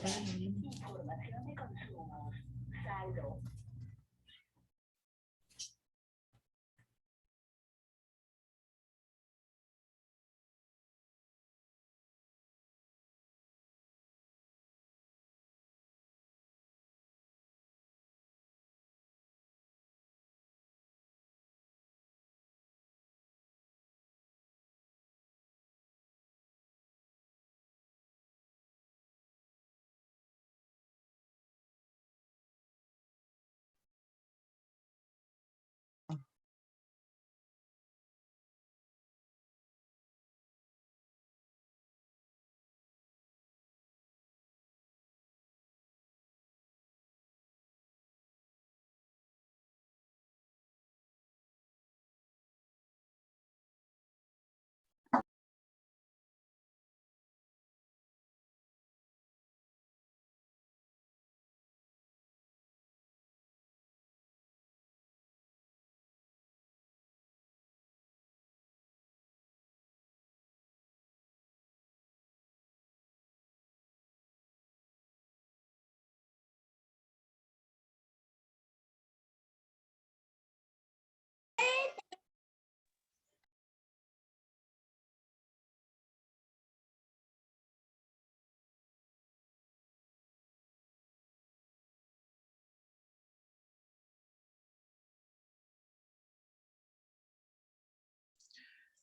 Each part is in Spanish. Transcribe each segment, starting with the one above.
Información de consumos. Saldo.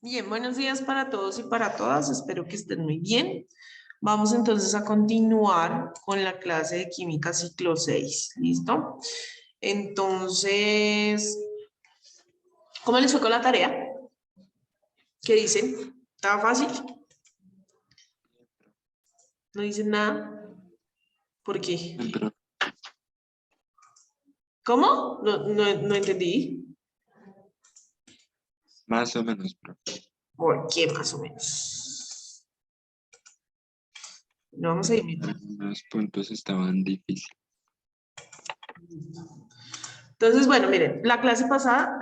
Bien, buenos días para todos y para todas. Espero que estén muy bien. Vamos entonces a continuar con la clase de química ciclo 6. ¿Listo? Entonces, ¿cómo les fue con la tarea? ¿Qué dicen? ¿Estaba fácil? ¿No dicen nada? ¿Por qué? ¿Cómo? No entendí. Más o menos, profe. ¿Por qué más o menos? No vamos a ir. Algunos puntos estaban difíciles. Entonces, bueno, miren, la clase pasada,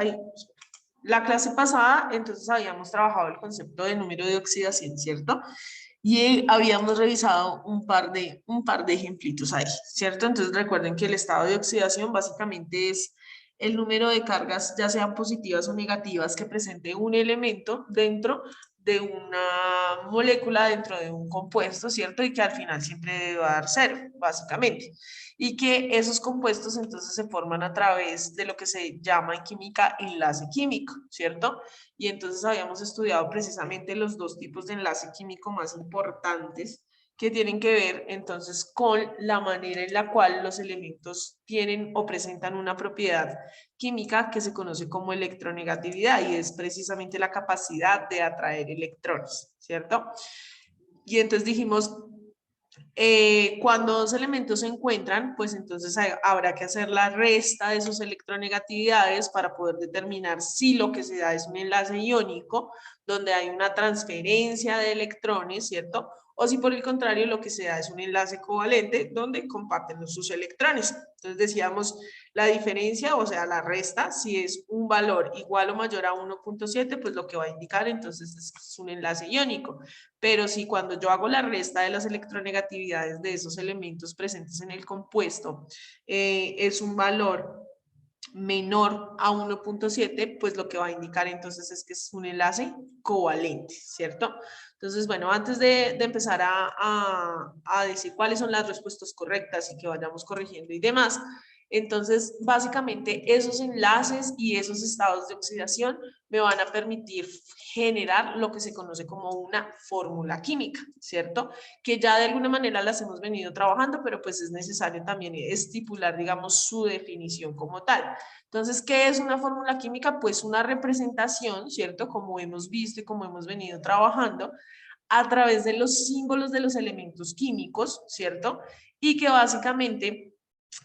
entonces habíamos trabajado el concepto de número de oxidación, ¿cierto? Y habíamos revisado un par de ejemplitos ahí, ¿cierto? Entonces recuerden que el estado de oxidación básicamente es el número de cargas, ya sean positivas o negativas, que presente un elemento dentro de una molécula, dentro de un compuesto, ¿cierto? Y que al final siempre debe dar cero, básicamente. Y que esos compuestos entonces se forman a través de lo que se llama en química enlace químico, ¿cierto? Y entonces habíamos estudiado precisamente los dos tipos de enlace químico más importantes que tienen que ver entonces con la manera en la cual los elementos tienen o presentan una propiedad química que se conoce como electronegatividad y es precisamente la capacidad de atraer electrones, ¿cierto? Y entonces dijimos, cuando dos elementos se encuentran, pues entonces habrá que hacer la resta de sus electronegatividades para poder determinar si lo que se da es un enlace iónico, donde hay una transferencia de electrones, ¿cierto? O si por el contrario lo que se da es un enlace covalente, donde comparten sus electrones. Entonces decíamos la diferencia, o sea, la resta, si es un valor igual o mayor a 1.7, pues lo que va a indicar entonces es un enlace iónico. Pero si cuando yo hago la resta de las electronegatividades de esos elementos presentes en el compuesto es un valor menor a 1.7, pues lo que va a indicar entonces es que es un enlace covalente, ¿cierto? Entonces, bueno, antes de empezar a decir cuáles son las respuestas correctas y que vayamos corrigiendo y demás, entonces, básicamente, esos enlaces y esos estados de oxidación me van a permitir generar lo que se conoce como una fórmula química, ¿cierto? Que ya de alguna manera las hemos venido trabajando, pero pues es necesario también estipular, digamos, su definición como tal. Entonces, ¿qué es una fórmula química? Pues una representación, ¿cierto? Como hemos visto y como hemos venido trabajando, a través de los símbolos de los elementos químicos, ¿cierto? Y que básicamente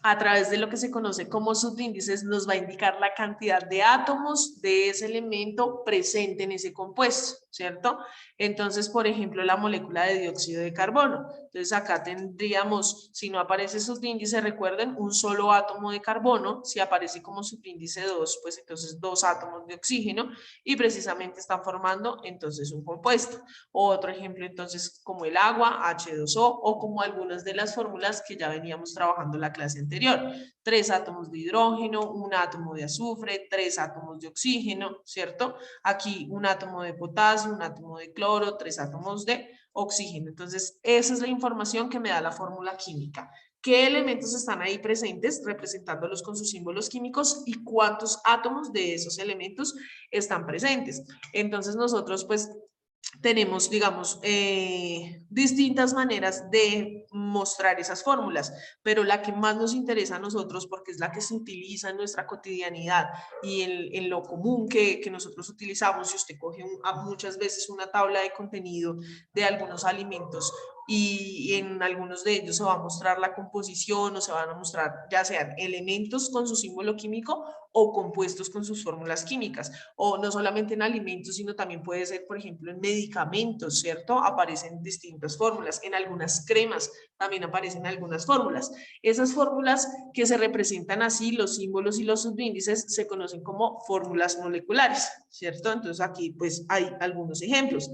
a través de lo que se conoce como subíndices nos va a indicar la cantidad de átomos de ese elemento presente en ese compuesto, ¿cierto? Entonces, por ejemplo, la molécula de dióxido de carbono. Entonces, acá tendríamos, si no aparece subíndice, recuerden, un solo átomo de carbono. Si aparece como subíndice 2, pues entonces 2 átomos de oxígeno y precisamente están formando entonces un compuesto. Otro ejemplo, entonces, como el agua, H2O, o como algunas de las fórmulas que ya veníamos trabajando en la clase anterior. 3 átomos de hidrógeno, un átomo de azufre, 3 átomos de oxígeno, ¿cierto? Aquí un átomo de potasio, un átomo de cloro, 3 átomos de oxígeno. Entonces, esa es la información que me da la fórmula química. ¿Qué elementos están ahí presentes, representándolos con sus símbolos químicos y cuántos átomos de esos elementos están presentes? Entonces, nosotros pues tenemos, digamos, distintas maneras de mostrar esas fórmulas, pero la que más nos interesa a nosotros, porque es la que se utiliza en nuestra cotidianidad y en lo común que nosotros utilizamos, si usted coge muchas veces una tabla de contenido de algunos alimentos y en algunos de ellos se va a mostrar la composición o se van a mostrar ya sean elementos con su símbolo químico o compuestos con sus fórmulas químicas, o no solamente en alimentos, sino también puede ser, por ejemplo, en medicamentos, ¿cierto? Aparecen distintas fórmulas, en algunas cremas también aparecen algunas fórmulas. Esas fórmulas que se representan así, los símbolos y los subíndices, se conocen como fórmulas moleculares, ¿cierto? Entonces aquí pues hay algunos ejemplos,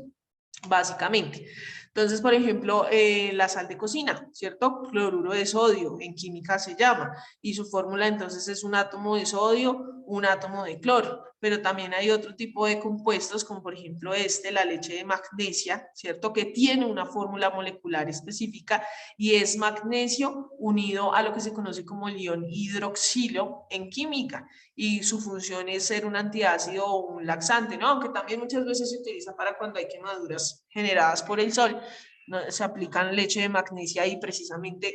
básicamente. Entonces, por ejemplo, la sal de cocina, ¿cierto? Cloruro de sodio, en química se llama, y su fórmula entonces es un átomo de sodio, un átomo de cloro, pero también hay otro tipo de compuestos, como por ejemplo la leche de magnesia, ¿cierto? Que tiene una fórmula molecular específica y es magnesio unido a lo que se conoce como el ion hidroxilo en química, y su función es ser un antiácido o un laxante, ¿no? Aunque también muchas veces se utiliza para cuando hay quemaduras generadas por el sol, ¿no? Se aplican leche de magnesia y precisamente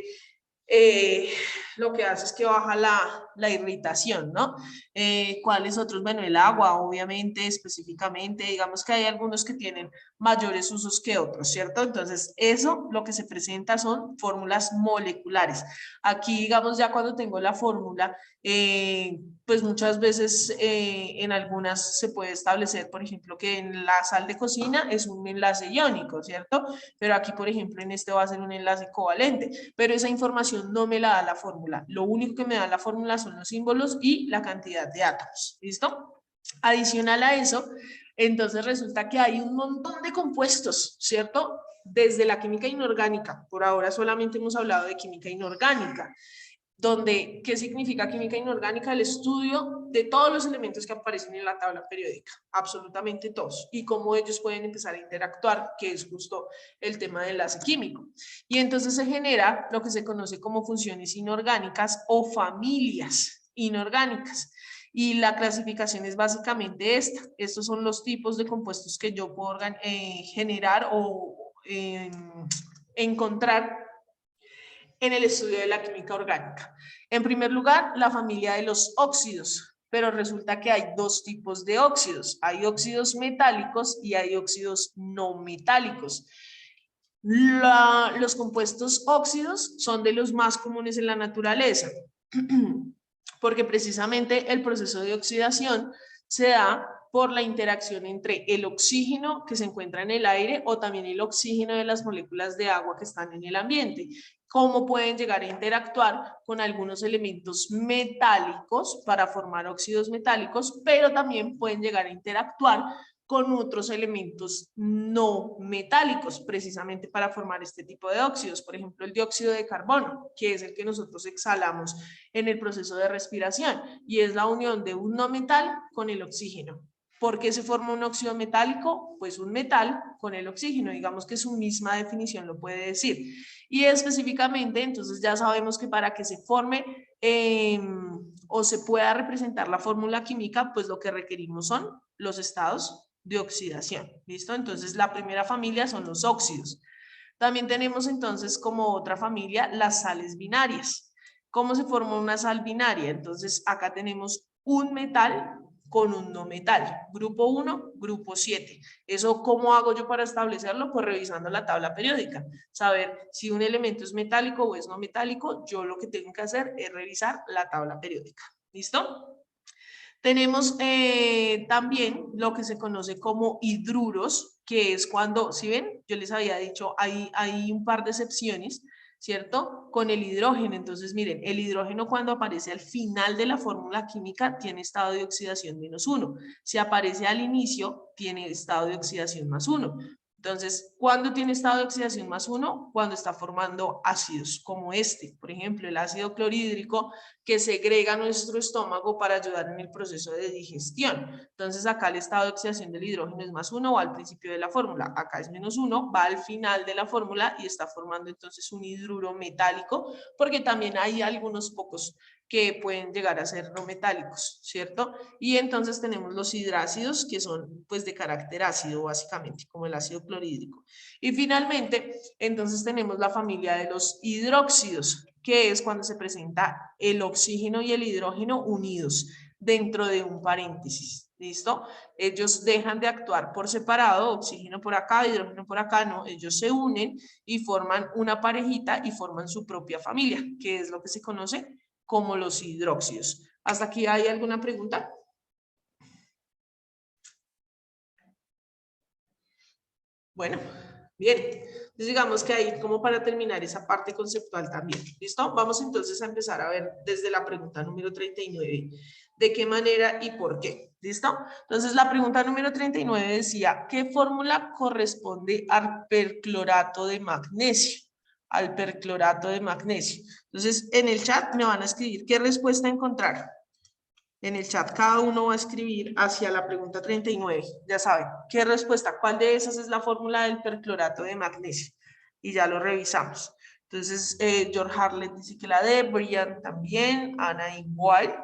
lo que hace es que baja la irritación, ¿no? ¿Cuáles otros? Bueno, el agua, obviamente, específicamente, digamos que hay algunos que tienen mayores usos que otros, ¿cierto? Entonces, eso lo que se presenta son fórmulas moleculares. Aquí, digamos, ya cuando tengo la fórmula, pues muchas veces en algunas se puede establecer, por ejemplo, que en la sal de cocina es un enlace iónico, ¿cierto? Pero aquí, por ejemplo, en este va a ser un enlace covalente, pero esa información no me la da la fórmula. Lo único que me da la fórmula son los símbolos y la cantidad de átomos, ¿listo? Adicional a eso, entonces resulta que hay un montón de compuestos, ¿cierto? Desde la química inorgánica, por ahora solamente hemos hablado de química inorgánica, donde, ¿qué significa química inorgánica? El estudio de todos los elementos que aparecen en la tabla periódica, absolutamente todos, y cómo ellos pueden empezar a interactuar, que es justo el tema del enlace químico. Y entonces se genera lo que se conoce como funciones inorgánicas o familias inorgánicas. Y la clasificación es básicamente esta. Estos son los tipos de compuestos que yo puedo generar o encontrar en el estudio de la química orgánica. En primer lugar, la familia de los óxidos, pero resulta que hay dos tipos de óxidos. Hay óxidos metálicos y hay óxidos no metálicos. Los compuestos óxidos son de los más comunes en la naturaleza, porque precisamente el proceso de oxidación se da por la interacción entre el oxígeno que se encuentra en el aire o también el oxígeno de las moléculas de agua que están en el ambiente. Cómo pueden llegar a interactuar con algunos elementos metálicos para formar óxidos metálicos, pero también pueden llegar a interactuar con otros elementos no metálicos, precisamente para formar este tipo de óxidos. Por ejemplo, el dióxido de carbono, que es el que nosotros exhalamos en el proceso de respiración, y es la unión de un no metal con el oxígeno. ¿Por qué se forma un óxido metálico? Pues un metal con el oxígeno, digamos que su misma definición lo puede decir. Y específicamente, entonces ya sabemos que para que se forme o se pueda representar la fórmula química, pues lo que requerimos son los estados de oxidación, ¿listo? Entonces la primera familia son los óxidos. También tenemos entonces como otra familia las sales binarias. ¿Cómo se forma una sal binaria? Entonces acá tenemos un metal con un no metal, grupo 1, grupo 7. ¿Eso cómo hago yo para establecerlo? Pues revisando la tabla periódica, saber si un elemento es metálico o es no metálico. Yo lo que tengo que hacer es revisar la tabla periódica, ¿listo? Tenemos también lo que se conoce como hidruros, que es cuando, ¿sí ven? Yo les había dicho, hay un par de excepciones, ¿cierto? Con el hidrógeno. Entonces, miren, el hidrógeno cuando aparece al final de la fórmula química tiene estado de oxidación -1. Si aparece al inicio, tiene estado de oxidación +1. Entonces, ¿cuándo tiene estado de oxidación +1? Cuando está formando ácidos como este, por ejemplo, el ácido clorhídrico que segrega nuestro estómago para ayudar en el proceso de digestión. Entonces, acá el estado de oxidación del hidrógeno es +1, va al principio de la fórmula, acá es -1, va al final de la fórmula y está formando entonces un hidruro metálico, porque también hay algunos pocos que pueden llegar a ser no metálicos, ¿cierto? Y entonces tenemos los hidrácidos que son pues de carácter ácido básicamente, como el ácido clorhídrico. Y finalmente, entonces tenemos la familia de los hidróxidos, que es cuando se presenta el oxígeno y el hidrógeno unidos dentro de un paréntesis, ¿listo? Ellos dejan de actuar por separado, oxígeno por acá, hidrógeno por acá, no, ellos se unen y forman una parejita y forman su propia familia, que es lo que se conoce como los hidróxidos. ¿Hasta aquí hay alguna pregunta? Bueno, bien. Entonces digamos que ahí como para terminar esa parte conceptual también. ¿Listo? Vamos entonces a empezar a ver desde la pregunta número 39. ¿De qué manera y por qué? ¿Listo? Entonces la pregunta número 39 decía, ¿qué fórmula corresponde al perclorato de magnesio? Al perclorato de magnesio. Entonces en el chat me van a escribir qué respuesta encontraron. En el chat cada uno va a escribir hacia la pregunta 39. Ya saben, ¿qué respuesta? ¿Cuál de esas es la fórmula del perclorato de magnesio? Y ya lo revisamos. Entonces, George Harlet dice que la D, Brian también, Ana igual.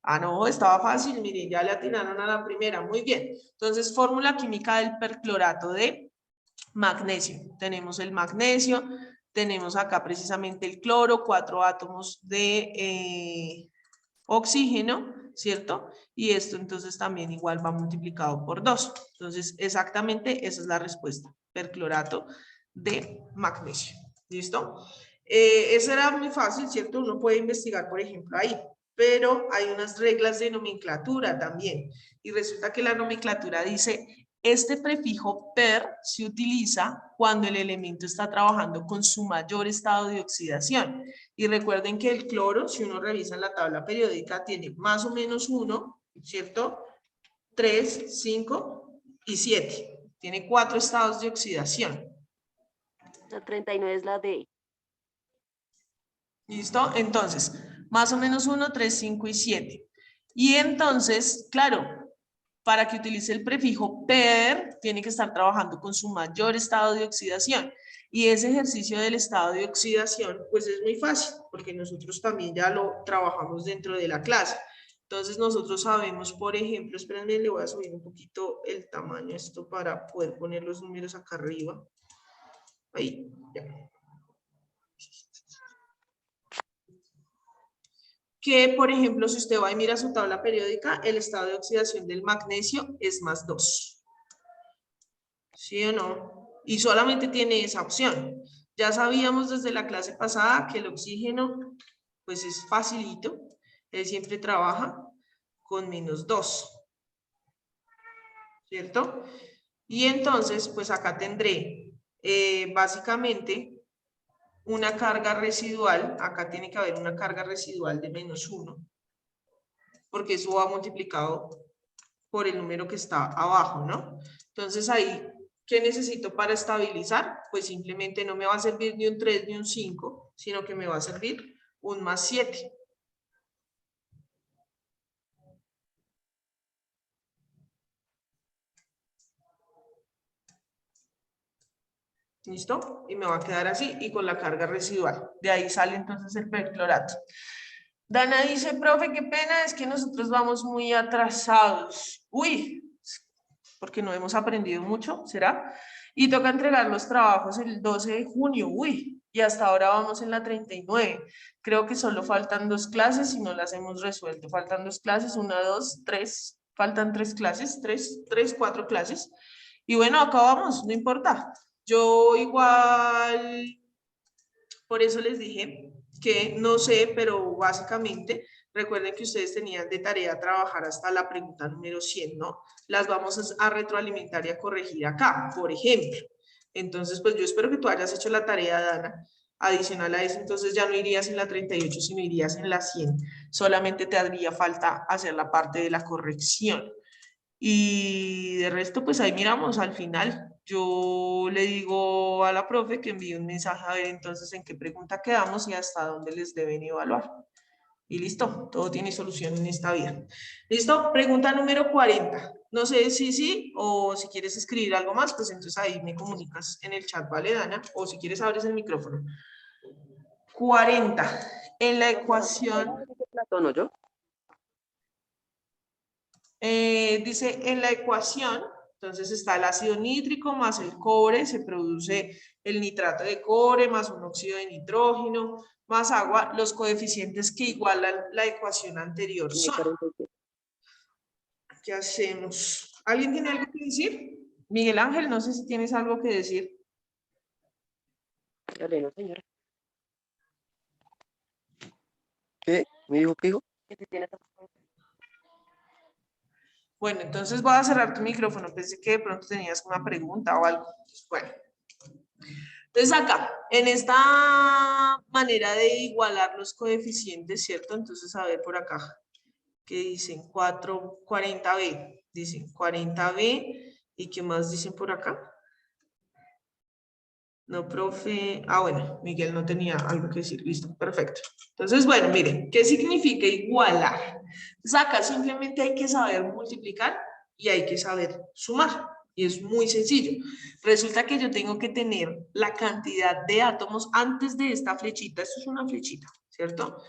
Ah, no, estaba fácil, miren, ya le atinaron a la primera, muy bien. Entonces, fórmula química del perclorato de magnesio. Tenemos el magnesio, tenemos acá precisamente el cloro, 4 átomos de oxígeno, ¿cierto? Y esto entonces también igual va multiplicado por 2. Entonces, exactamente esa es la respuesta, perclorato de magnesio. ¿Listo? Eso era muy fácil, ¿cierto? Uno puede investigar, por ejemplo, ahí, pero hay unas reglas de nomenclatura también. Y resulta que la nomenclatura dice, este prefijo per se utiliza cuando el elemento está trabajando con su mayor estado de oxidación. Y recuerden que el cloro, si uno revisa en la tabla periódica, tiene más o menos 1, ¿cierto? 3, 5 y 7. Tiene 4 estados de oxidación. La 39 es la D. ¿Listo? Entonces, más o menos 1, 3, 5 y 7. Y entonces, claro, para que utilice el prefijo per, tiene que estar trabajando con su mayor estado de oxidación. Y ese ejercicio del estado de oxidación, pues es muy fácil, porque nosotros también ya lo trabajamos dentro de la clase. Entonces nosotros sabemos, por ejemplo, espérenme, le voy a subir un poquito el tamaño a esto para poder poner los números acá arriba. Ahí, ya. Que, por ejemplo, si usted va y mira su tabla periódica, el estado de oxidación del magnesio es +2. ¿Sí o no? Y solamente tiene esa opción. Ya sabíamos desde la clase pasada que el oxígeno, pues es facilito. Él siempre trabaja con -2. ¿Cierto? Y entonces, pues acá tendré básicamente una carga residual, acá tiene que haber una carga residual de -1, porque eso va multiplicado por el número que está abajo, ¿no? Entonces ahí, ¿qué necesito para estabilizar? Pues simplemente no me va a servir ni un 3 ni un 5, sino que me va a servir un +7. ¿Listo? Y me va a quedar así y con la carga residual. De ahí sale entonces el perclorato. Dana dice, profe, qué pena, es que nosotros vamos muy atrasados. Uy, porque no hemos aprendido mucho, ¿será? Y toca entregar los trabajos el 12 de junio, uy, y hasta ahora vamos en la 39. Creo que solo faltan 2 clases y no las hemos resuelto. Faltan 2 clases, 1, 2, 3, faltan 3 clases, 4 clases. Y bueno, acabamos, no importa. Yo igual, por eso les dije que no sé, pero básicamente Recuerden que ustedes tenían de tarea trabajar hasta la pregunta número 100, ¿no? Las vamos a retroalimentar y a corregir acá, por ejemplo. Entonces, pues yo espero que tú hayas hecho la tarea, Dana. Adicional a eso, entonces ya no irías en la 38, sino irías en la 100. Solamente te haría falta hacer la parte de la corrección. Y de resto, pues ahí miramos al final. Yo le digo a la profe que envíe un mensaje a ver entonces en qué pregunta quedamos y hasta dónde les deben evaluar. Y listo, todo tiene solución en esta vida. ¿Listo? Pregunta número 40. No sé si sí o si quieres escribir algo más, pues entonces ahí me comunicas en el chat, ¿vale, Dana? O si quieres abres el micrófono. 40. En la ecuación... Platón, ¿o yo? Dice en la ecuación, entonces está el ácido nítrico más el cobre, se produce el nitrato de cobre más un óxido de nitrógeno más agua, los coeficientes que igualan la ecuación anterior Tiene son. 47. ¿Qué hacemos? ¿Alguien tiene algo que decir? Miguel Ángel, no sé si tienes algo que decir. Dale, no, señora. ¿Qué? ¿Me dijo qué dijo? ¿Qué te tienes? Bueno, entonces voy a cerrar tu micrófono. Pensé que de pronto tenías una pregunta o algo. Bueno. Entonces acá, en esta manera de igualar los coeficientes, ¿cierto? Entonces, a ver por acá, que dicen 40B, dicen 40B, ¿y qué más dicen por acá? No, profe. Ah, bueno, Miguel no tenía algo que decir. Listo, perfecto. Entonces, bueno, miren, ¿qué significa igualar? Pues acá simplemente hay que saber multiplicar y hay que saber sumar. Y es muy sencillo. Resulta que yo tengo que tener la cantidad de átomos antes de esta flechita. Esto es una flechita, ¿cierto?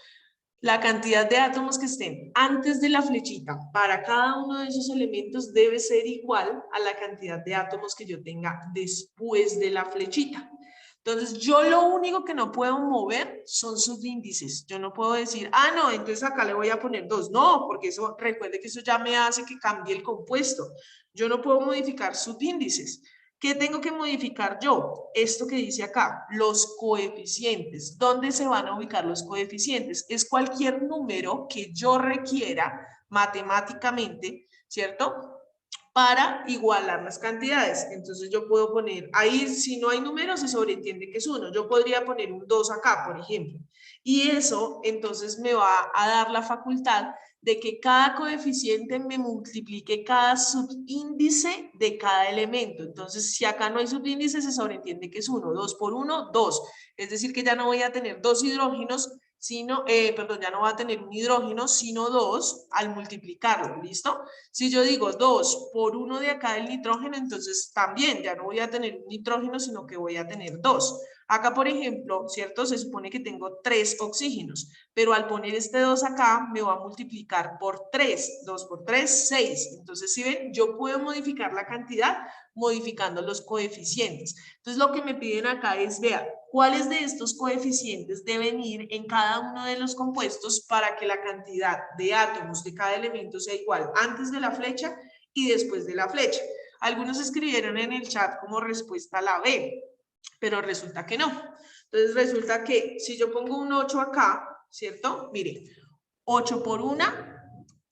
La cantidad de átomos que estén antes de la flechita para cada uno de esos elementos debe ser igual a la cantidad de átomos que yo tenga después de la flechita. Entonces, yo lo único que no puedo mover son sus índices. Yo no puedo decir, ah, no, entonces acá le voy a poner 2. No, porque eso, recuerde que eso ya me hace que cambie el compuesto. Yo no puedo modificar subíndices. ¿Qué tengo que modificar yo? Esto que dice acá, los coeficientes. ¿Dónde se van a ubicar los coeficientes? Es cualquier número que yo requiera matemáticamente, ¿cierto? Para igualar las cantidades. Entonces yo puedo poner, ahí si no hay números se sobreentiende que es 1. Yo podría poner un 2 acá, por ejemplo. Y eso entonces me va a dar la facultad de que cada coeficiente me multiplique cada subíndice de cada elemento. Entonces, si acá no hay subíndice, se sobreentiende que es 1. 2 por 1, 2. Es decir, que ya no voy a tener 2 hidrógenos, sino, perdón, ya no va a tener un hidrógeno, sino 2 al multiplicarlo, ¿listo? Si yo digo 2 por 1 de acá del nitrógeno, entonces también ya no voy a tener un nitrógeno, sino que voy a tener 2. Acá, por ejemplo, ¿cierto? Se supone que tengo 3 oxígenos, pero al poner este 2 acá, me va a multiplicar por 3. 2 por 3, 6. Entonces, si ven, yo puedo modificar la cantidad modificando los coeficientes. Entonces, lo que me piden acá es, vea, ¿cuáles de estos coeficientes deben ir en cada uno de los compuestos para que la cantidad de átomos de cada elemento sea igual antes de la flecha y después de la flecha? Algunos escribieron en el chat como respuesta la B, pero resulta que no. Entonces resulta que si yo pongo un 8 acá, ¿cierto? Mire, 8 por 1,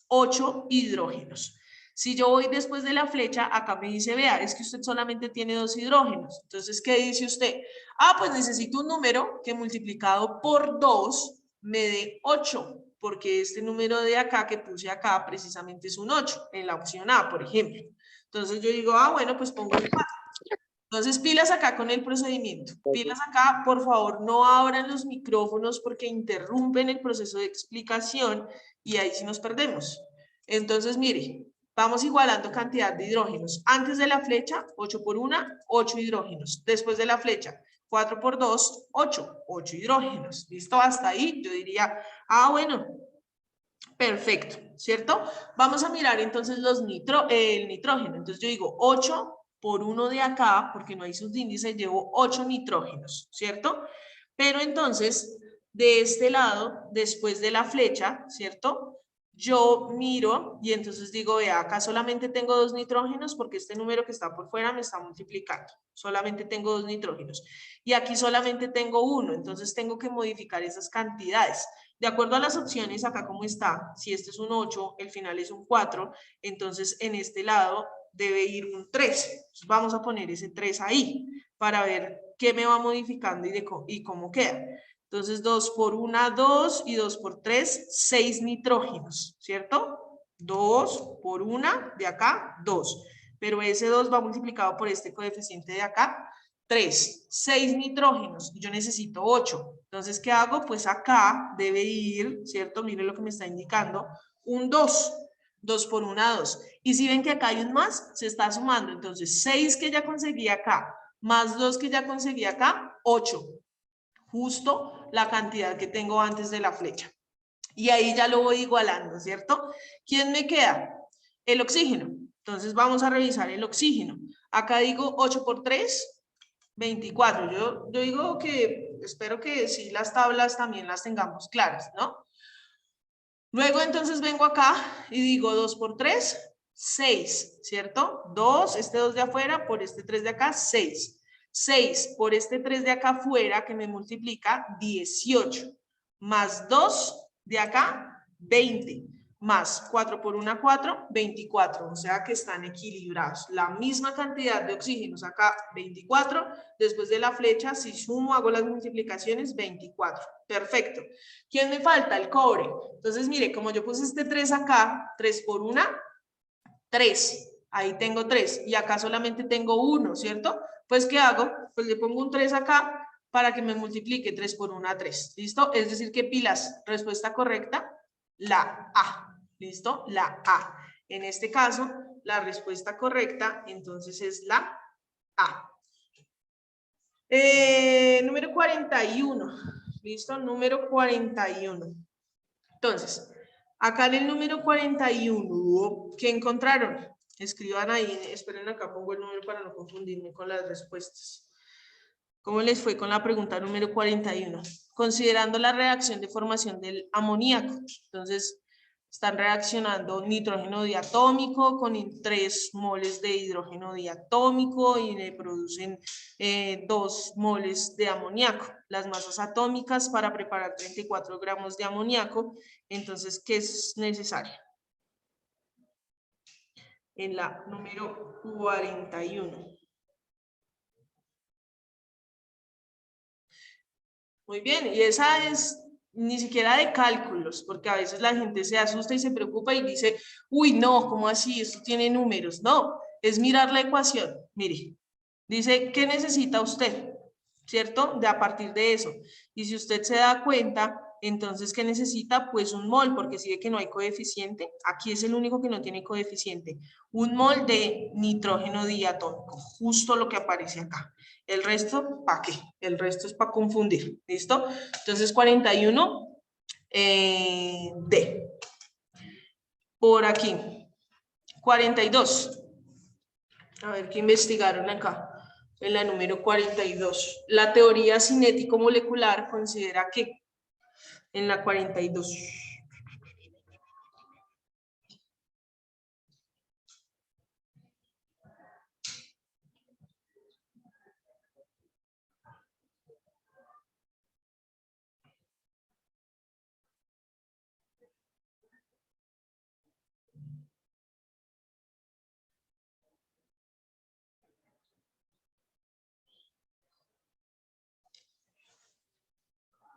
8 hidrógenos. Si yo voy después de la flecha, acá me dice, vea, es que usted solamente tiene 2 hidrógenos. Entonces, ¿qué dice usted? Ah, pues necesito un número que multiplicado por 2 me dé 8, porque este número de acá que puse acá precisamente es un 8, en la opción A, por ejemplo. Entonces yo digo, ah, bueno, pues pongo el 4. Entonces, pilas acá con el procedimiento. Pilas acá, por favor, no abran los micrófonos porque interrumpen el proceso de explicación y ahí sí nos perdemos. Entonces, mire, vamos igualando cantidad de hidrógenos. Antes de la flecha, 8 por 1, 8 hidrógenos. Después de la flecha, 4 por 2, 8, 8 hidrógenos. ¿Listo? Hasta ahí yo diría, ah, bueno, perfecto, ¿cierto? Vamos a mirar entonces el nitrógeno. Entonces yo digo 8 por 1 de acá, porque no hay subíndice, llevo 8 nitrógenos, ¿cierto? Pero entonces, de este lado, después de la flecha, ¿cierto? Yo miro y entonces digo, vea, acá solamente tengo 2 nitrógenos porque este número que está por fuera me está multiplicando. Solamente tengo 2 nitrógenos. Y aquí solamente tengo 1, entonces tengo que modificar esas cantidades. De acuerdo a las opciones, acá como está, si este es un 8, el final es un 4, entonces en este lado debe ir un 3. Entonces vamos a poner ese 3 ahí para ver qué me va modificando y cómo queda. Entonces 2 por 1, 2 y 2 por 3, 6 nitrógenos, ¿cierto? 2 por 1 de acá, 2. Pero ese 2 va multiplicado por este coeficiente de acá, 3, 6 nitrógenos, y yo necesito 8. Entonces, ¿qué hago? Pues acá debe ir, ¿cierto? Miren lo que me está indicando, un 2. 2 por 1, 2. Y si ven que acá hay un más, se está sumando. Entonces, 6 que ya conseguí acá, más 2 que ya conseguí acá, 8. Justo la cantidad que tengo antes de la flecha. Y ahí ya lo voy igualando, ¿cierto? ¿Quién me queda? El oxígeno. Entonces, vamos a revisar el oxígeno. Acá digo 8 por 3, 24. Yo digo que espero que sí las tablas también las tengamos claras, ¿no? Luego entonces vengo acá y digo 2 por 3, 6, ¿cierto? 2, este 2 de afuera por este 3 de acá, 6. 6 por este 3 de acá afuera que me multiplica 18. Más 2 de acá, 20. Más 4 por 1, 4, 24, o sea que están equilibrados. La misma cantidad de oxígenos acá, 24, después de la flecha, si sumo, hago las multiplicaciones, 24. Perfecto. ¿Quién me falta? El cobre. Entonces, mire, como yo puse este 3 acá, 3 por 1, 3. Ahí tengo 3, y acá solamente tengo 1, ¿cierto? Pues, ¿qué hago? Pues le pongo un 3 acá para que me multiplique 3 por 1, 3. ¿Listo? Es decir, ¿qué pilas? Respuesta correcta, la A. ¿Listo? La A. En este caso, la respuesta correcta, entonces, es la A. Número 41. ¿Listo? Número 41. Entonces, acá en el número 41, ¿qué encontraron? Escriban ahí, esperen acá, pongo el número para no confundirme con las respuestas. ¿Cómo les fue con la pregunta número 41? Considerando la reacción de formación del amoníaco. Entonces, están reaccionando nitrógeno diatómico con 3 moles de hidrógeno diatómico y le producen 2 moles de amoníaco. Las masas atómicas para preparar 34 gramos de amoníaco. Entonces, ¿qué es necesario? En la número 41. Muy bien, y esa es ni siquiera de cálculos, porque a veces la gente se asusta y se preocupa y dice, uy, no, ¿cómo así? Esto tiene números. No, es mirar la ecuación. Mire, dice, ¿qué necesita usted? ¿Cierto? De a partir de eso. Y si usted se da cuenta, entonces, ¿qué necesita? Pues un mol, porque si ve que no hay coeficiente, aquí es el único que no tiene coeficiente. Un mol de nitrógeno diatómico, justo lo que aparece acá. El resto, ¿para qué? El resto es para confundir, ¿listo? Entonces, 41, D. Por aquí, 42. A ver, ¿qué investigaron acá? En la número 42. La teoría cinético-molecular considera que en la 42.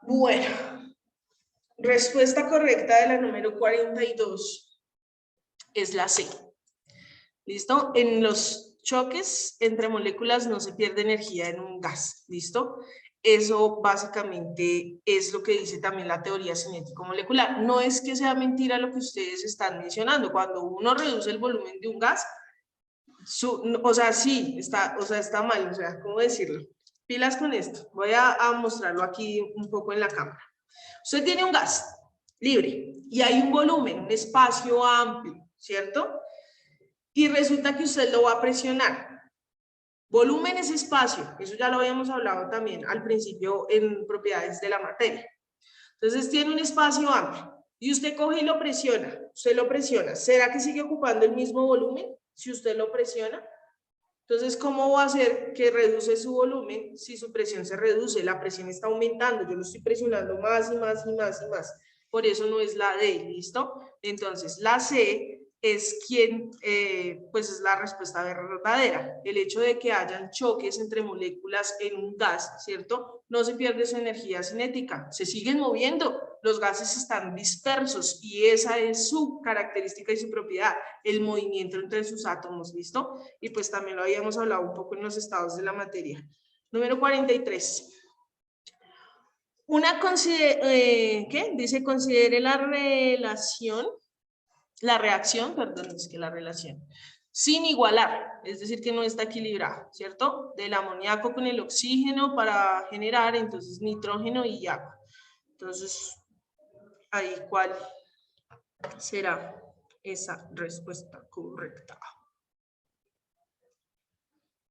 Bueno, respuesta correcta de la número 42 es la C. ¿Listo? En los choques entre moléculas no se pierde energía en un gas. ¿Listo? Eso básicamente es lo que dice también la teoría cinético-molecular. No es que sea mentira lo que ustedes están mencionando. Cuando uno reduce el volumen de un gas, o sea, sí, está mal. O sea, ¿cómo decirlo? Pilas con esto. Voy a mostrarlo aquí un poco en la cámara. Usted tiene un gas libre y hay un volumen, un espacio amplio, ¿cierto? Y resulta que usted lo va a presionar. Volumen es espacio, eso ya lo habíamos hablado también al principio en propiedades de la materia. Entonces tiene un espacio amplio y usted coge y lo presiona, usted lo presiona. ¿Será que sigue ocupando el mismo volumen si usted lo presiona? Entonces, ¿cómo va a hacer que reduce su volumen si su presión se reduce? La presión está aumentando, yo lo estoy presionando más y más y más y más. por eso no es la D, ¿listo? Entonces, la C es quien, pues es la respuesta verdadera. El hecho de que hayan choques entre moléculas en un gas, ¿cierto? No se pierde su energía cinética, se siguen moviendo, los gases están dispersos y esa es su característica y su propiedad, el movimiento entre sus átomos, ¿listo? Y pues también lo habíamos hablado un poco en los estados de la materia. Número 43. ¿Qué? Dice, considere la reacción, perdón, es que la relación, sin igualar, es decir, que no está equilibrada, ¿cierto? Del amoníaco con el oxígeno para generar, entonces, nitrógeno y agua. Entonces, ahí, ¿cuál será esa respuesta correcta?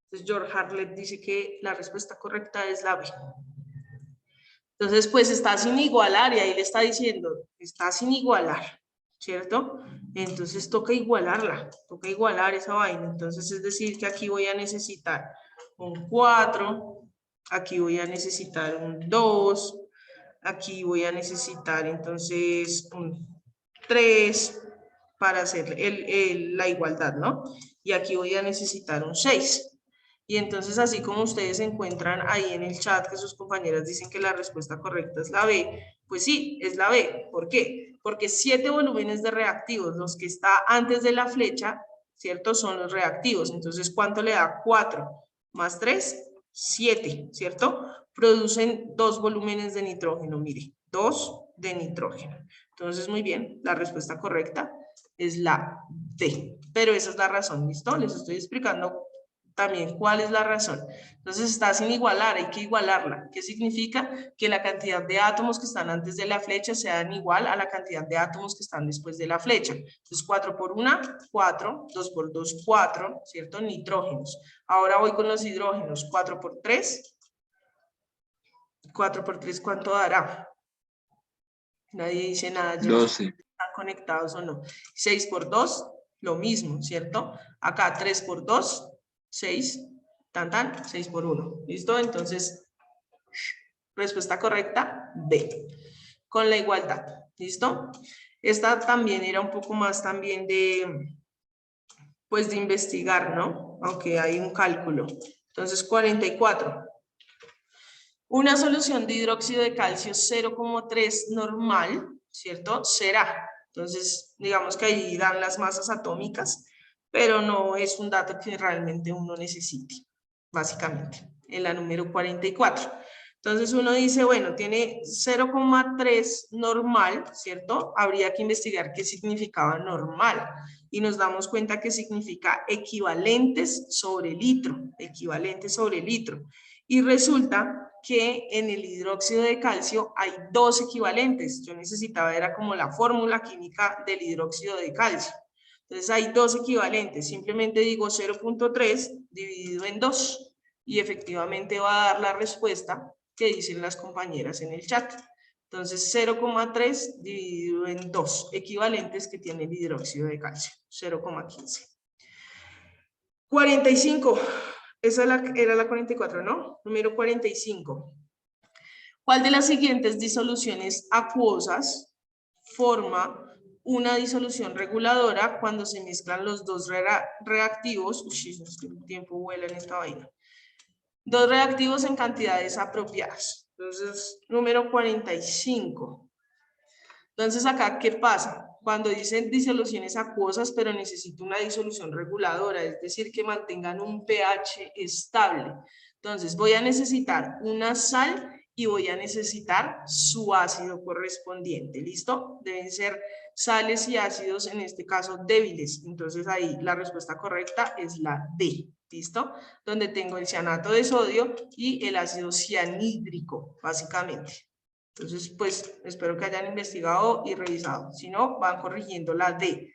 Entonces, George Hartlett dice que la respuesta correcta es la B. Entonces, pues está sin igualar y ahí le está diciendo, está sin igualar, ¿cierto? Entonces toca igualarla, toca igualar esa vaina. Entonces es decir que aquí voy a necesitar un 4, aquí voy a necesitar un 2, aquí voy a necesitar entonces un 3 para hacer la igualdad, ¿no? Y aquí voy a necesitar un 6. Y entonces, así como ustedes encuentran ahí en el chat que sus compañeras dicen que la respuesta correcta es la B, pues sí, es la B. ¿Por qué? Porque 7 volúmenes de reactivos, los que está antes de la flecha, ¿cierto? Son los reactivos. Entonces, ¿cuánto le da 4 más 3? 7, ¿cierto? Producen 2 volúmenes de nitrógeno, mire, 2 de nitrógeno. Entonces, muy bien, la respuesta correcta es la D. Pero esa es la razón, ¿listo? Les estoy explicando también cuál es la razón. Entonces está sin igualar, hay que igualarla. ¿Qué significa? Que la cantidad de átomos que están antes de la flecha sean igual a la cantidad de átomos que están después de la flecha. Entonces 4 por 1, 4, 2 por 2, 4, ¿cierto? Nitrógenos. Ahora voy con los hidrógenos. 4 por 3. 4 por 3, ¿cuánto dará? Nadie dice nada. Yo 12. no sé si están conectados o no. 6 por 2, lo mismo, ¿cierto? Acá 3 por 2. 6, 6 por 1, ¿listo? Entonces, respuesta correcta, B, con la igualdad, ¿listo? Esta también era un poco más también de, pues de investigar, ¿no? Aunque hay un cálculo. Entonces, 44. Una solución de hidróxido de calcio 0,3 normal, ¿cierto? Será. Entonces, digamos que ahí dan las masas atómicas, pero no es un dato que realmente uno necesite, básicamente, en la número 44. Entonces uno dice, bueno, tiene 0,3 normal, ¿cierto? Habría que investigar qué significaba normal. Y nos damos cuenta que significa equivalentes sobre litro, equivalentes sobre litro. Y resulta que en el hidróxido de calcio hay 2 equivalentes. Yo necesitaba, era como la fórmula química del hidróxido de calcio. Entonces hay 2 equivalentes. Simplemente digo 0,3 dividido en 2. Y efectivamente va a dar la respuesta que dicen las compañeras en el chat. Entonces 0,3 dividido en 2 equivalentes que tiene el hidróxido de calcio. 0,15. 45. Esa era la 44, ¿no? Número 45. ¿Cuál de las siguientes disoluciones acuosas forma una disolución reguladora cuando se mezclan los dos reactivos? Uy, es que el tiempo vuela en esta vaina. Dos reactivos en cantidades apropiadas. Entonces, número 45. Entonces, acá, ¿qué pasa? Cuando dicen disoluciones acuosas, pero necesito una disolución reguladora, es decir, que mantengan un pH estable. Entonces, voy a necesitar una sal y voy a necesitar su ácido correspondiente, ¿listo? Deben ser sales y ácidos, en este caso, débiles. Entonces, ahí la respuesta correcta es la D, ¿listo? Donde tengo el cianato de sodio y el ácido cianhídrico, básicamente. Entonces, pues, espero que hayan investigado y revisado. Si no, van corrigiendo la D.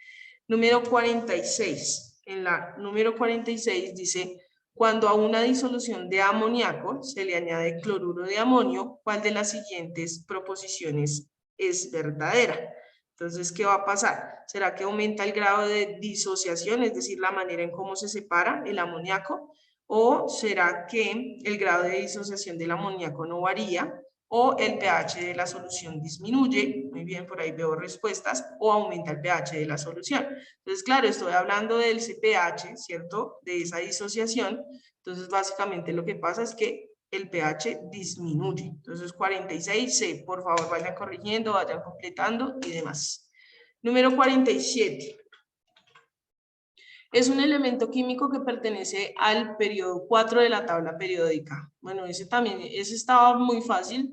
Número 46. En la número 46 dice, cuando a una disolución de amoníaco se le añade cloruro de amonio, ¿cuál de las siguientes proposiciones es verdadera? Entonces, ¿qué va a pasar? ¿Será que aumenta el grado de disociación, es decir, la manera en cómo se separa el amoníaco? ¿O será que el grado de disociación del amoníaco no varía? o el pH de la solución disminuye, muy bien, por ahí veo respuestas, o aumenta el pH de la solución. Entonces, claro, estoy hablando del CpH, ¿cierto? De esa disociación. Entonces, básicamente lo que pasa es que el pH disminuye. Entonces, 46C, por favor, vayan corrigiendo, vayan completando y demás. Número 47. Es un elemento químico que pertenece al periodo 4 de la tabla periódica. Bueno, ese estaba muy fácil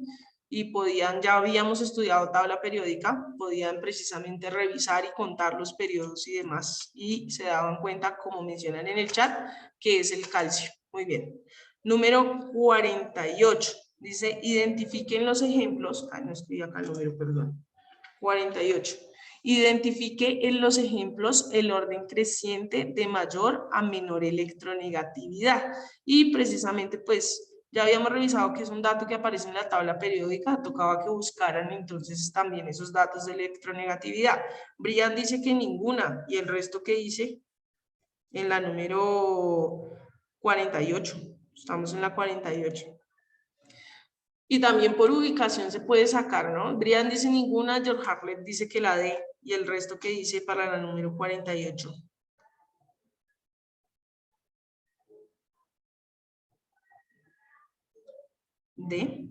y ya habíamos estudiado tabla periódica, podían precisamente revisar y contar los periodos y demás, y se daban cuenta, como mencionan en el chat, que es el calcio. Muy bien. Número 48. Dice, identifiquen los ejemplos. No escribí acá el número, perdón. 48. Identifique en los ejemplos el orden creciente de mayor a menor electronegatividad. Y precisamente, pues, ya habíamos revisado que es un dato que aparece en la tabla periódica, tocaba que buscaran entonces también esos datos de electronegatividad. Brian dice que ninguna, y el resto que dice en la número 48. Estamos en la 48. Y también por ubicación se puede sacar, ¿no? Brian dice ninguna, George Hartlett dice que la D, y el resto que dice para la número 48. D.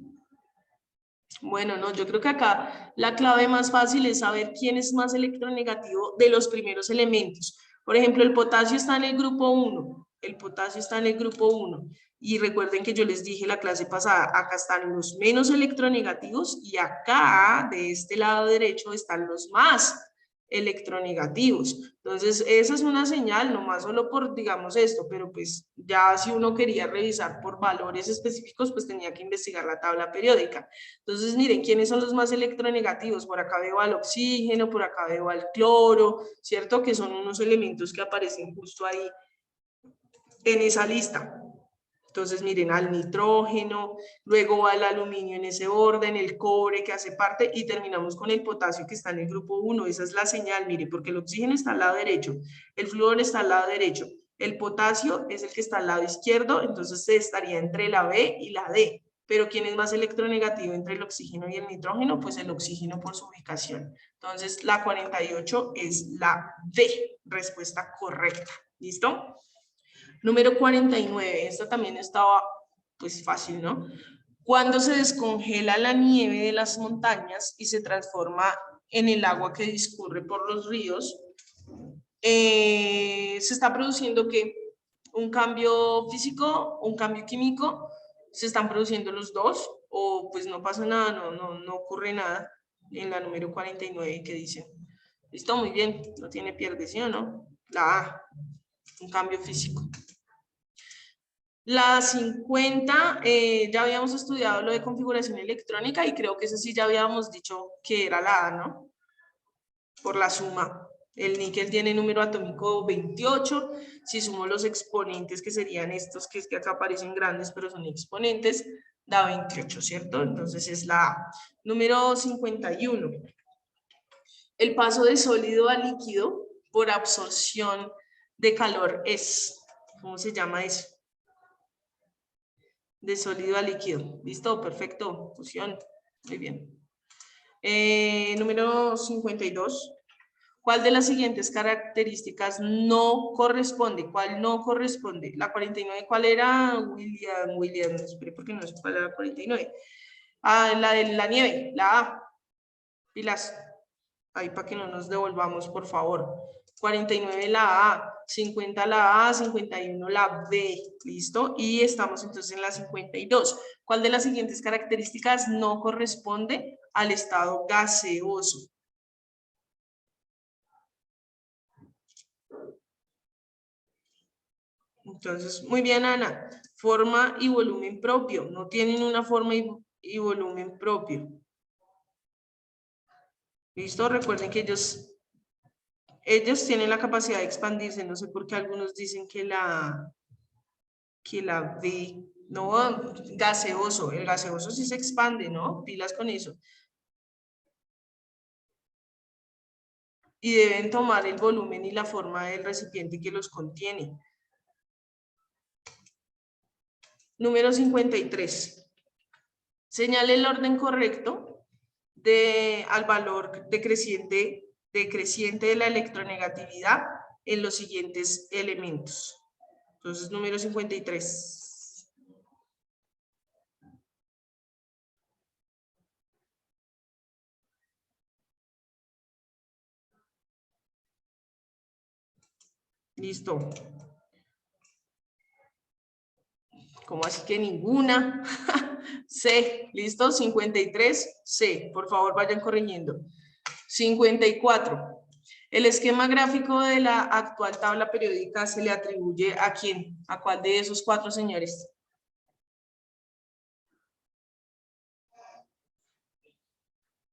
Bueno, no, yo creo que acá la clave más fácil es saber quién es más electronegativo de los primeros elementos. Por ejemplo, el potasio está en el grupo 1. El potasio está en el grupo 1. Y recuerden que yo les dije la clase pasada, acá están los menos electronegativos y acá, de este lado derecho, están los más electronegativos. Entonces, esa es una señal, nomás solo por, digamos, esto, pero pues ya si uno quería revisar por valores específicos, pues tenía que investigar la tabla periódica. Entonces, miren, ¿quiénes son los más electronegativos? Por acá veo al oxígeno, por acá veo al cloro, ¿cierto? Que son unos elementos que aparecen justo ahí en esa lista. Entonces, miren, al nitrógeno, luego va el aluminio en ese orden, el cobre que hace parte, y terminamos con el potasio que está en el grupo 1. Esa es la señal, mire, porque el oxígeno está al lado derecho, el flúor está al lado derecho, el potasio es el que está al lado izquierdo, entonces se estaría entre la B y la D. Pero ¿quién es más electronegativo entre el oxígeno y el nitrógeno? Pues el oxígeno por su ubicación. Entonces, la 48 es la D, respuesta correcta. ¿Listo? Número 49, esta también estaba pues fácil, ¿no? Cuando se descongela la nieve de las montañas y se transforma en el agua que discurre por los ríos, se está produciendo ¿qué? Un cambio físico, un cambio químico, se están produciendo los dos, o pues no pasa nada, no ocurre nada en la número 49 que dicen. Listo, muy bien, no tiene pierde, ¿sí o no? La A, un cambio físico. La 50, ya habíamos estudiado lo de configuración electrónica y creo que eso sí ya habíamos dicho que era la A, ¿no? Por la suma. El níquel tiene número atómico 28. Si sumo los exponentes, que serían estos, que es que acá aparecen grandes, pero son exponentes, da 28, ¿cierto? Entonces es la A. Número 51. El paso de sólido a líquido por absorción de calor es, ¿cómo se llama eso? De sólido a líquido. ¿Listo? Perfecto. Fusión. Muy bien. Número 52. ¿Cuál de las siguientes características no corresponde? ¿Cuál no corresponde? La 49, ¿cuál era? William, espere porque no sé cuál era la 49. Ah, la de la nieve, la A. Pilas. Ahí para que no nos devolvamos, por favor. 49 la A, 50 la A, 51 la B, ¿listo? Y estamos entonces en la 52. ¿Cuál de las siguientes características no corresponde al estado gaseoso? Entonces, muy bien, Ana. Forma y volumen propio. No tienen una forma y volumen propio. ¿Listo? Recuerden que ellos tienen la capacidad de expandirse. No sé por qué algunos dicen que la B, no, gaseoso, el gaseoso sí se expande, ¿no? Pilas con eso. Y deben tomar el volumen y la forma del recipiente que los contiene. Número 53. Señale el orden correcto al valor decreciente de la electronegatividad en los siguientes elementos. Entonces, número 53. Listo. ¿Cómo así que ninguna? C, listo, 53, C, por favor vayan corrigiendo. 54. El esquema gráfico de la actual tabla periódica se le atribuye ¿a quién? ¿A cuál de esos 4 señores?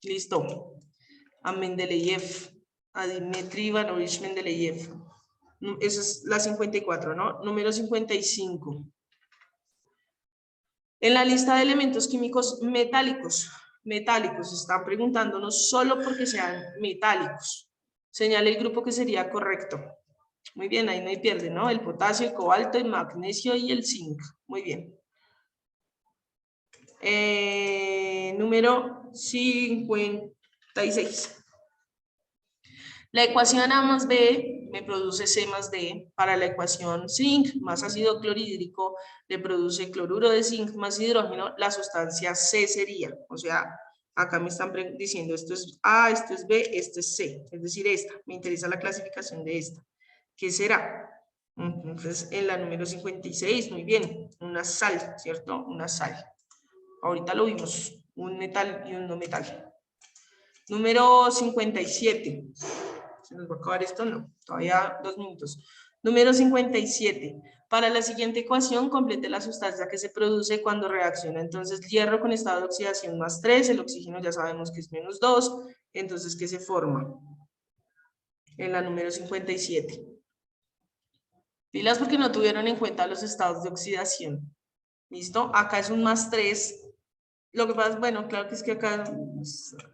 Listo. A Mendeleev, a Dmitri Ivanovich Mendeleev. Esa es la 54, ¿no? Número 55. En la lista de elementos químicos metálicos, están preguntándonos solo porque sean metálicos. Señale el grupo que sería correcto. Muy bien, ahí no hay pierde, ¿no? El potasio, el cobalto, el magnesio y el zinc. Muy bien. Número 56. La ecuación A más B me produce C más D. Para la ecuación zinc más ácido clorhídrico le produce cloruro de zinc más hidrógeno. La sustancia C sería, o sea, acá me están diciendo esto es A, esto es B, esto es C. Es decir, esta. Me interesa la clasificación de esta. ¿Qué será? Entonces, en la número 56, muy bien, una sal, ¿cierto? Una sal. Ahorita lo vimos, un metal y un no metal. Número 57. ¿Se nos va a acabar esto? No, todavía 2 minutos. Número 57. Para la siguiente ecuación, complete la sustancia que se produce cuando reacciona. Entonces, hierro con estado de oxidación más 3, el oxígeno ya sabemos que es menos 2. Entonces, ¿qué se forma? En la número 57. Pilas porque no tuvieron en cuenta los estados de oxidación. ¿Listo? Acá es un más 3. Lo que pasa, bueno, claro que es que acá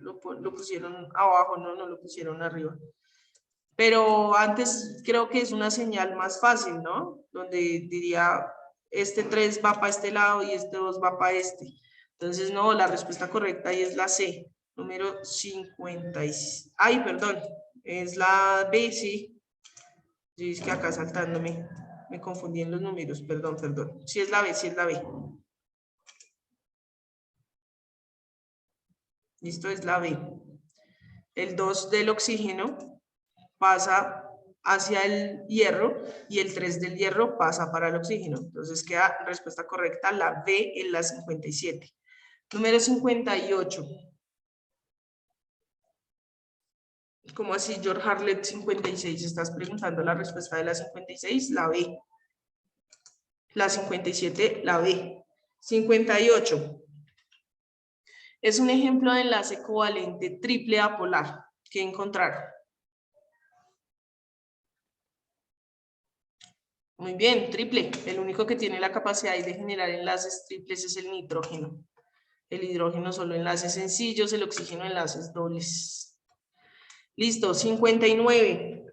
lo pusieron abajo, no lo pusieron arriba. Pero antes creo que es una señal más fácil, ¿no? Donde diría, este 3 va para este lado y este 2 va para este. Entonces, no, la respuesta correcta ahí es la C, número 50. Ay, perdón, es la B, sí. Sí, es que acá saltándome, me confundí en los números, perdón. Sí es la B, sí es la B. Listo, es la B. El 2 del oxígeno pasa hacia el hierro y el 3 del hierro pasa para el oxígeno. Entonces queda respuesta correcta la B en la 57. Número 58. ¿Cómo así, George Harlet 56? ¿Estás preguntando la respuesta de la 56? La B. La 57, la B. 58. Es un ejemplo de enlace covalente triple apolar. ¿Qué encontraron? Muy bien, triple. El único que tiene la capacidad de generar enlaces triples es el nitrógeno. El hidrógeno solo enlaces sencillos, el oxígeno enlaces dobles. Listo, 59.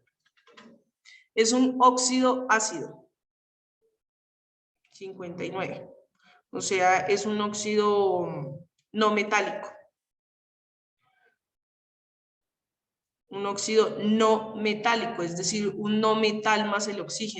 Es un óxido ácido. 59. O sea, es un óxido no metálico. Un óxido no metálico, es decir, un no metal más el oxígeno.